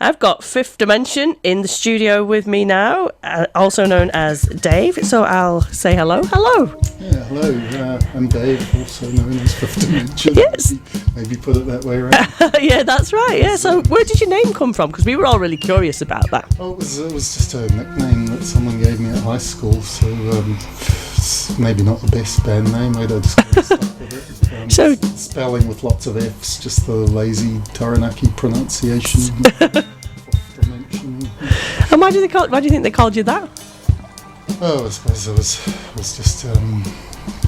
I've got Fifth Dimension in the studio with me now, also known as Dave. So I'll say hello. Hello. Yeah, hello. I'm Dave, also known as Fifth Dimension. Yes. Maybe put it that way, right? Yeah, that's right. Yeah. So where did your name come from? Because we were all really curious about that. Oh, it was just a nickname that someone gave me at high school. So it's maybe not the best band name. I just kind of stuck with it. So spelling with lots of F's, just the lazy Taranaki pronunciation. Fifth Dimension. And why do you think they called you that? Oh, I suppose I was just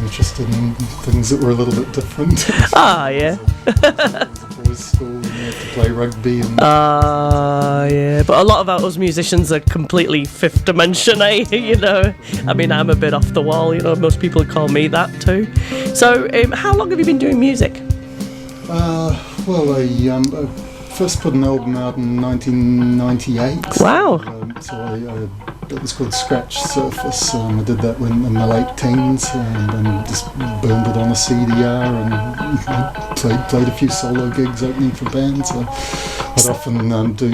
interested in things that were a little bit different. Ah, yeah. It was a boys' school and you had to play rugby and... yeah. But a lot of us musicians are completely Fifth Dimension, eh? You know? I mean, I'm a bit off the wall, you know, most people call me that too. So, how long have you been doing music? Well, I first put an album out in 1998. Wow. It was called Scratch Surface. I did that in my late teens and just burned it on a CDR and played a few solo gigs opening for bands. I'd often do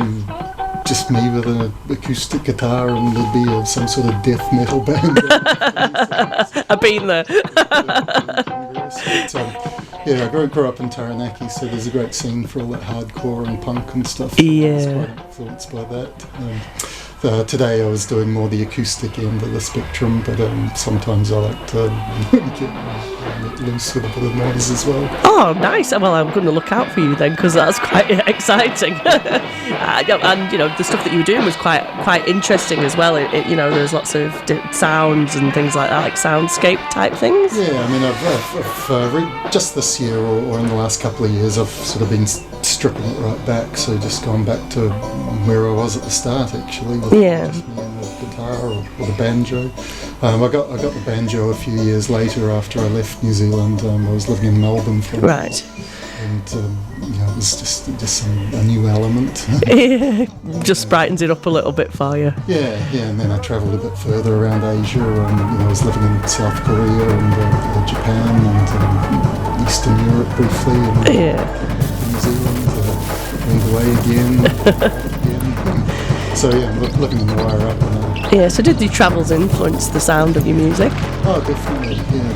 just me with an acoustic guitar and there'd be some sort of death metal band. I've been there. Yeah, I grew up in Taranaki, so there's a great scene for all that hardcore and punk and stuff. Yeah. I was quite influenced by that. Today I was doing more the acoustic end of the spectrum, but sometimes I like to get loose with a bit of noise as well. Oh, nice. Well, I'm going to look out for you then, because that's quite exciting. And, you know, the stuff that you were doing was quite interesting as well. You know, there's lots of sounds and things like that, like soundscape type things. Yeah, I mean, I've just this year or in the last couple of years, I've sort of been stripping it right back, so just gone back to where I was at the start, actually, with just me and the guitar or the banjo. I got the banjo a few years later after I left New Zealand. I was living in Melbourne for a while. Right. And it was just a new element. Yeah, just brightens it up a little bit for you. Yeah, and then I travelled a bit further around Asia. I was living in South Korea and Japan and Eastern Europe briefly. And, New Zealand, went away again. So yeah, I'm living in the Wairarapa now. Yeah, so did the travels influence the sound of your music? Oh, definitely. Yeah,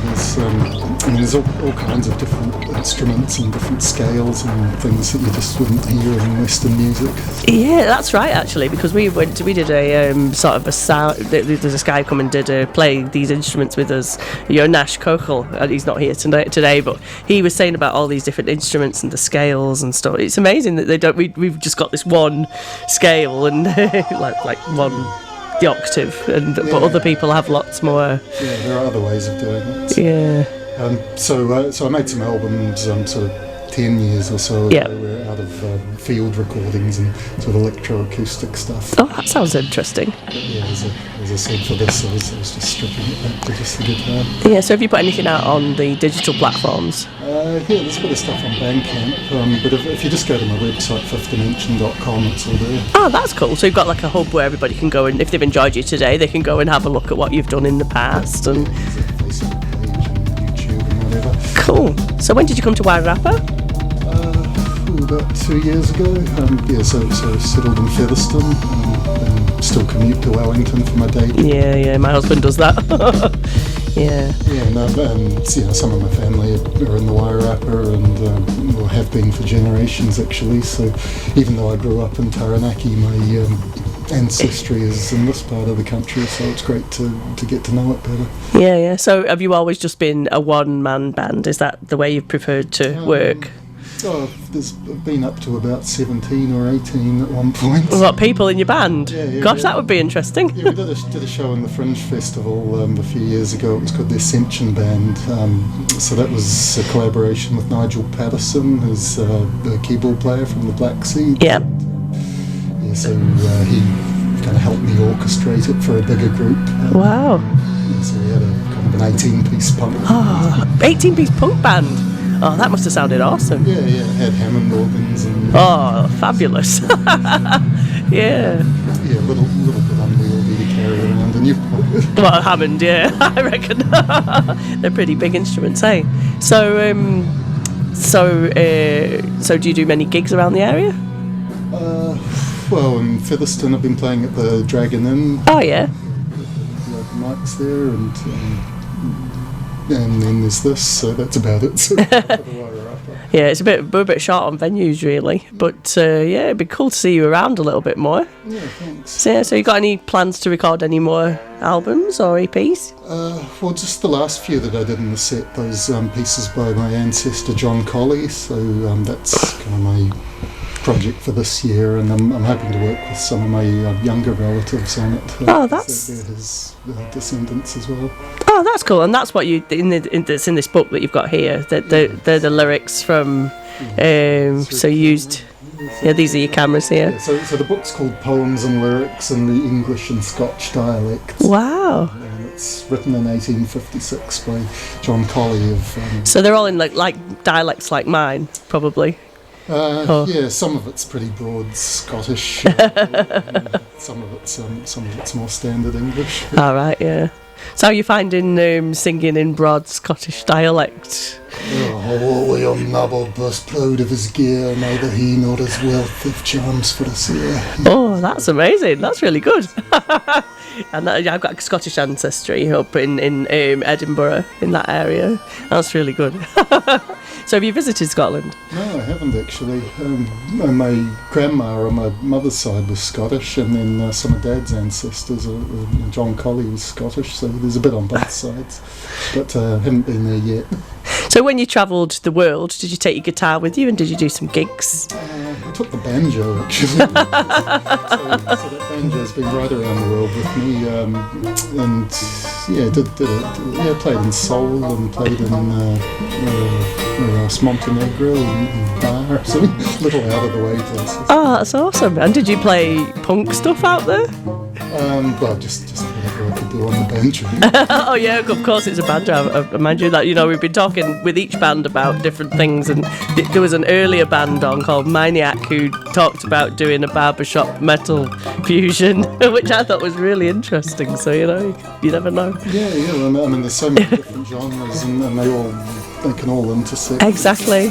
there's all kinds of different instruments and different scales and things that you just wouldn't hear in Western music. Yeah, that's right, actually, because we did a sort of a sound. There's this guy come and did play these instruments with us. Nash Kochel, he's not here today, but he was saying about all these different instruments and the scales and stuff. It's amazing that they don't. We've just got this one scale and like the octave, but other people have lots more. Yeah, there are other ways of doing it. Yeah. So I made some albums sort of 10 years or so ago out of field recordings and sort of electroacoustic stuff. Oh, that sounds interesting. But yeah, as I said, for this I was just stripping it back to just the guitar. Yeah, so have you put anything out on the digital platforms? There's a bit of stuff on Bandcamp, but if you just go to my website, fiffdimension.com, it's all there. Oh, that's cool. So you've got like a hub where everybody can go and, if they've enjoyed you today, they can go and have a look at what you've done in the past. And there's a Facebook page and YouTube and whatever. Cool. So when did you come to Wairarapa? About 2 years ago. So settled in Featherston and still commute to Wellington for my day. Yeah, my husband does that. Yeah, some of my family are in the Wairarapa and have been for generations actually. So even though I grew up in Taranaki, my ancestry is in this part of the country, so it's great to get to know it better. Yeah. So have you always just been a one-man band? Is that the way you've preferred to work? There's been up to about 17 or 18 at one point. What, people in your band? Yeah. Gosh, that would be interesting. Yeah, we did a show in the Fringe Festival a few years ago. It was called the Ascension Band. So that was a collaboration with Nigel Patterson, who's the keyboard player from the Black Seeds. Yeah. So he kind of helped me orchestrate it for a bigger group. Wow. So we had a kind of an 18-piece punk. 18-piece punk band. Oh, that must have sounded awesome. Yeah, it had Hammond organs and... Oh, fabulous. Yeah. Yeah, a little bit unwieldy to carry around in your pocket. Well, Hammond, yeah, I reckon. They're pretty big instruments, hey? So do you do many gigs around the area? Well, in Featherstone I've been playing at the Dragon Inn. Oh yeah. The open mics there, and then there's this, so that's about it. So Yeah, it's we're a bit short on venues really, but yeah, it'd be cool to see you around a little bit more. Yeah, thanks. So, yeah, so you got any plans to record any more albums or EPs? Well, just the last few that I did in the set, those pieces by my ancestor John Colley, so that's kind of my project for this year, and I'm hoping to work with some of my younger relatives on it. Oh, that's... They're his descendants as well. Oh, that's cool, and that's what you it's in this book that you've got here. That they're the lyrics from. So you used. Yeah, these are your cameras here. Yeah, so the book's called Poems and Lyrics in the English and Scotch Dialects. Wow. And it's written in 1856 by John Colley of. So they're all in like dialects like mine, probably. Yeah, some of it's pretty broad Scottish. Some of it's more standard English. All right, yeah. So how are you finding singing in broad Scottish dialect? Oh, William Nobble was proud of his gear, neither he nor his wealth of charms for us here. Oh, that's amazing. That's really good. And I've got Scottish ancestry up in Edinburgh, in that area. That's really good. So have you visited Scotland? No, I haven't actually. My grandma on my mother's side was Scottish, and then some of Dad's ancestors, John Colley was Scottish, so there's a bit on both sides. But I haven't been there yet. So when you travelled the world, did you take your guitar with you and did you do some gigs? I took the banjo actually. so that banjo's been right around the world with me, and yeah, did it. Yeah, played in Seoul and played in Montenegro and Bar, so little out of the way places. Oh, that's awesome! And did you play punk stuff out there? Well, just whatever I could do on the banjo. Oh yeah, of course it's a banjo. I mind you that we've been talking with each band about different things, and there was an earlier band on called Maniac who talked about doing a barbershop metal fusion, which I thought was really interesting. So you never know. Yeah. I mean, there's so many different genres, and they can all intersect. Exactly.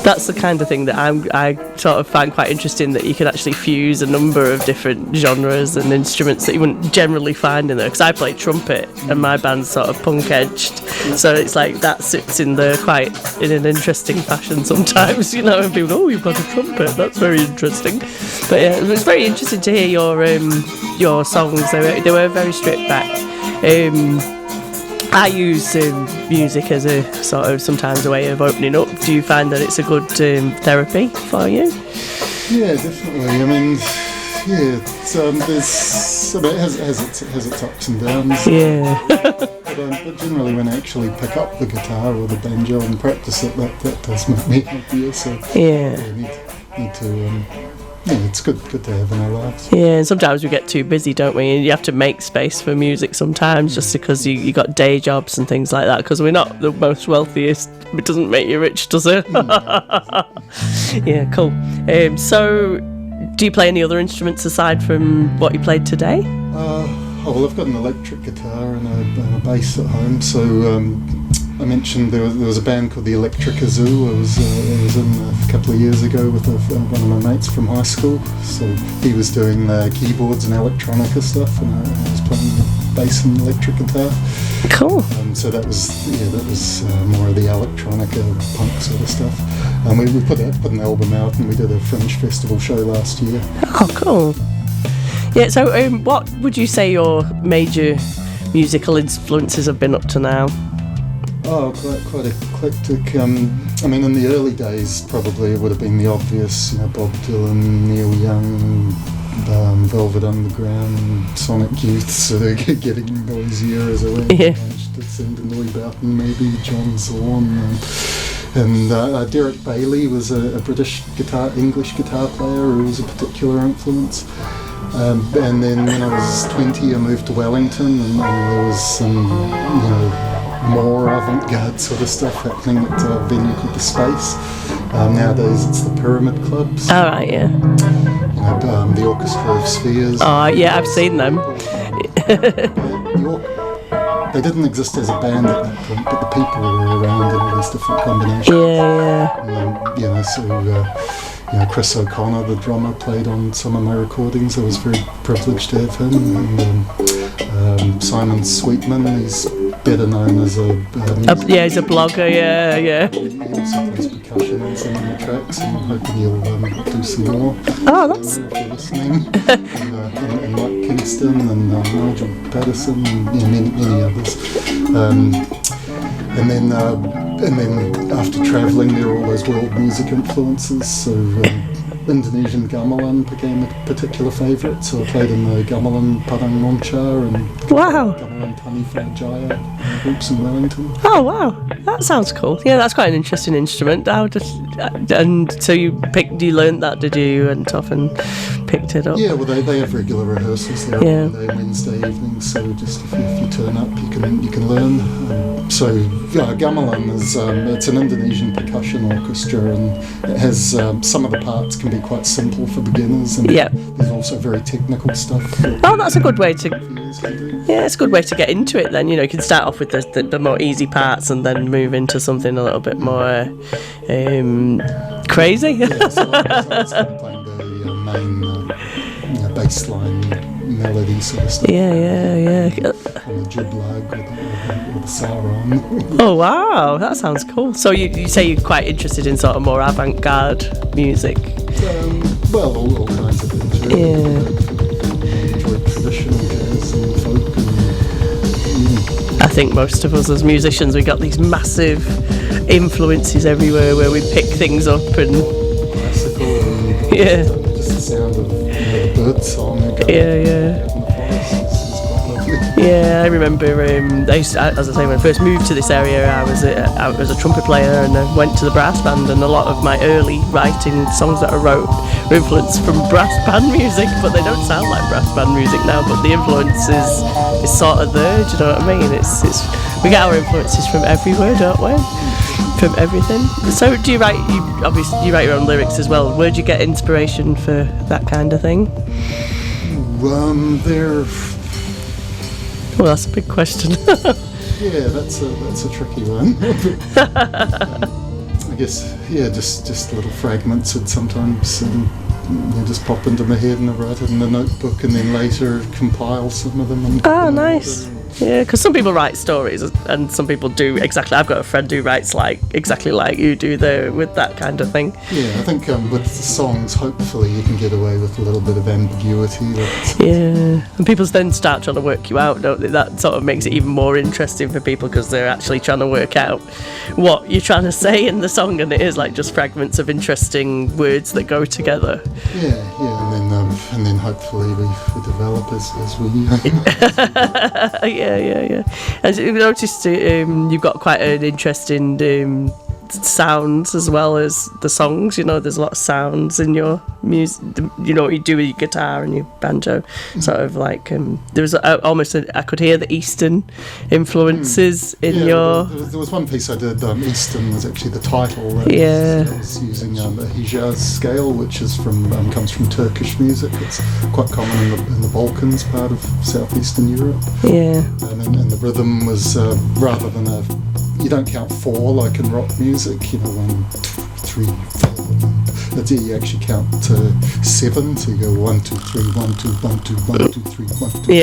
That's the kind of thing that I sort of find quite interesting, that you can actually fuse a number of different genres and instruments that you wouldn't generally find in there. Because I play trumpet and my band's sort of punk edged, so it's like that sits in there quite in an interesting fashion sometimes, and people go, oh, you've got a trumpet, that's very interesting. But yeah, it was very interesting to hear your songs. They were very stripped back. I use music as a sort of sometimes a way of opening up. Do you find that it's a good therapy for you? Yeah, definitely. I mean, yeah, it has its ups and downs. Yeah. but generally, when I actually pick up the guitar or the banjo and practice it, that does make me happier. So yeah, need to. Yeah, it's good to have in our lives. Yeah, and sometimes we get too busy, don't we? And you have to make space for music sometimes, just because you got day jobs and things like that. Because we're not the most wealthiest. It doesn't make you rich, does it? Yeah, cool. So, do you play any other instruments aside from what you played today? Well, I've got an electric guitar and a bass at home. So I mentioned there was a band called the Electric Zoo. I was in a couple of years ago with one of my mates from high school. So he was doing keyboards and electronica stuff, and I was playing the bass and electric guitar. Cool. So that was more of the electronica punk sort of stuff. And we put an album out, and we did a Fringe Festival show last year. Oh, cool. Yeah. So, what would you say your major musical influences have been up to now? Oh, quite eclectic. I mean, in the early days, probably it would have been the obvious, Bob Dylan, Neil Young, Velvet Underground, Sonic Youth, sort of getting noisier as I went. Yeah. It seemed to Louis Boughton, maybe John Zorn, and Derek Bailey was a British English guitar player who was a particular influence. And then when I was 20, I moved to Wellington, and there was some, more avant-garde sort of stuff happening at a venue called The Space. Nowadays it's the Pyramid Clubs. All right, yeah. The Orchestra of Spheres. Oh, yeah, I've seen them. they didn't exist as a band at that point, but the people were around in all these different combinations. Yeah. And, you know, so Chris O'Connor, the drummer, played on some of my recordings. I was very privileged to have him. And Simon Sweetman, he's better known as a he's a blogger. Yeah. He also plays percussion on some of the tracks, and I'm hoping he'll do some more. Oh, that's. If you're listening. and Mike Kingston and Nigel Patterson and many others. And then after travelling, there were all those world music influences. So Indonesian gamelan became a particular favourite. So I played in the gamelan Padang Monca and gamelan Tani Fajaya groups in Wellington. Oh wow, that sounds cool. Yeah, that's quite an interesting instrument. And so you learnt that, did you? And often picked it up. Yeah, well they have regular rehearsals there on Wednesday evenings. So just if you turn up, you can learn. So gamelan is it's an Indonesian percussion orchestra, and it has some of the parts can be quite simple for beginners, and there's also very technical stuff. Oh, that's a good way to. Yeah, it's a good way to get into it. Then you can start off with the more easy parts, and then move into something a little bit more crazy. Yeah, so I was playing the main bass line melody sort of stuff. Yeah. On the jiblag with the saron. Oh wow, that sounds cool. So you say you're quite interested in sort of more avant-garde music? Well, all kinds of things. Really. I enjoy traditional jazz and folk. I think most of us as musicians, we got these massive influences everywhere where we pick things up and classical and just the sound of the bird song. Yeah, I remember. As I say, when I first moved to this area, I was a trumpet player, and I went to the brass band. And a lot of my early writing songs that I wrote were influenced from brass band music, but they don't sound like brass band music now. But the influence is sort of there. Do you know what I mean? It's we get our influences from everywhere, don't we? From everything. So do you write? You write your own lyrics as well. Where do you get inspiration for that kind of thing? Well, that's a big question. Yeah, that's a tricky one. I guess, just little fragments would sometimes just pop into my head, and I write it in a notebook, and then later compile some of them. And nice. Yeah, because some people write stories, and some people do exactly. I've got a friend who writes exactly like you do there with that kind of thing. Yeah, I think with the songs, hopefully you can get away with a little bit of ambiguity. Yeah, and people then start trying to work you out, don't they? That sort of makes it even more interesting for people, because they're actually trying to work out what you're trying to say in the song, and it is like just fragments of interesting words that go together. Yeah, and then hopefully we develop as we. Yeah. As you've noticed, you've got quite an interest in sounds as well as the songs. There's a lot of sounds in your music. What you do with your guitar and your banjo. Sort of like there was almost I could hear the Eastern influences in your. There was one piece I did. Eastern was actually the title. I was using a Hijaz scale, which is comes from Turkish music. It's quite common in the Balkans, part of southeastern Europe. Yeah. And the rhythm was rather than you don't count four like in rock music. 1, 2, 3, 4. You actually count to 7, so you go 1, 2, 3, 1, 2, 1, 2, 1, 2, 3, 1, 2.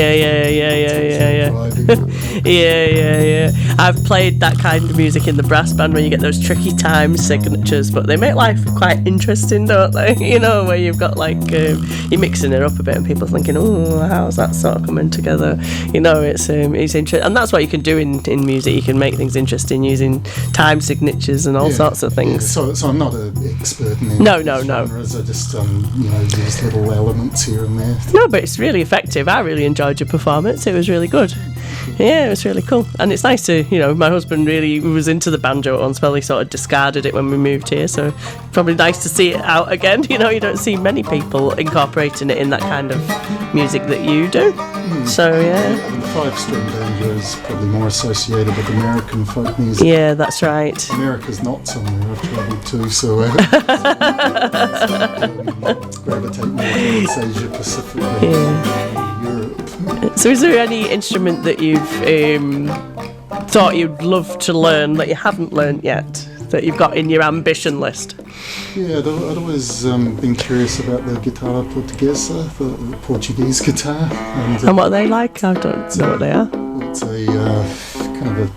Yeah. I've played that kind of music in the brass band where you get those tricky time signatures, but they make life quite interesting, don't they? Where you've got you're mixing it up a bit, and people thinking, oh, how's that sort of coming together? It's interesting, and that's what you can do in music. You can make things interesting using time signatures and all sorts of things. Yeah. So I'm not an expert in No. genres. I just use little elements here and there. No, but it's really effective. I really enjoyed your performance. It was really good. Yeah, it was really cool. And it's nice to, my husband really was into the banjo at once, but he sort of discarded it when we moved here, so probably nice to see it out again. You don't see many people incorporating it in that kind of music that you do. So, yeah. The 5-string banjo is probably more associated with American folk music. Yeah, that's right. America's not somewhere I've travelled to, so gravitate more towards Asia Pacific, Europe. So is there any instrument that you've thought you'd love to learn that you haven't learned yet, that you've got in your ambition list? Yeah, I'd always been curious about the guitarra portuguesa, the Portuguese guitar. And what are they like? I don't know what they are. It's a kind of a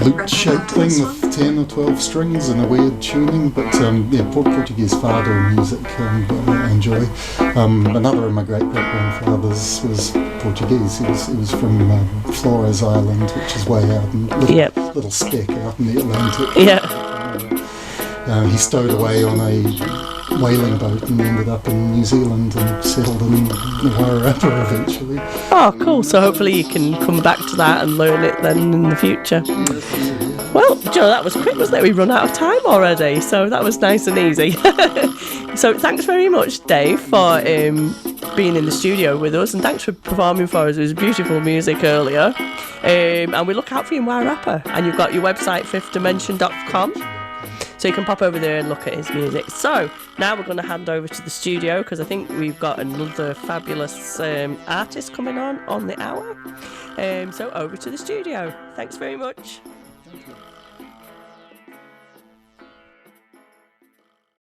lute-shaped thing with 10 or 12 strings and a weird tuning, but Portuguese fado music I enjoy. Another of my great-great-grandfathers was Portuguese. He was from Flores Island, which is way out in little speck out in the Atlantic. Yeah. He stowed away on a whaling boat and ended up in New Zealand and settled in Wairarapa eventually. Oh, cool. So hopefully you can come back to that and learn it then in the future. Well, Joe, that was quick, wasn't it? We run out of time already, so that was nice and easy. So thanks very much, Dave, for being in the studio with us, and thanks for performing for us. It was beautiful music earlier. And we look out for you in Wairarapa. And you've got your website, fiffdimension.com. So you can pop over there and look at his music. So now we're going to hand over to the studio because I think we've got another fabulous artist coming on the hour. So over to the studio. Thanks very much. Thank you.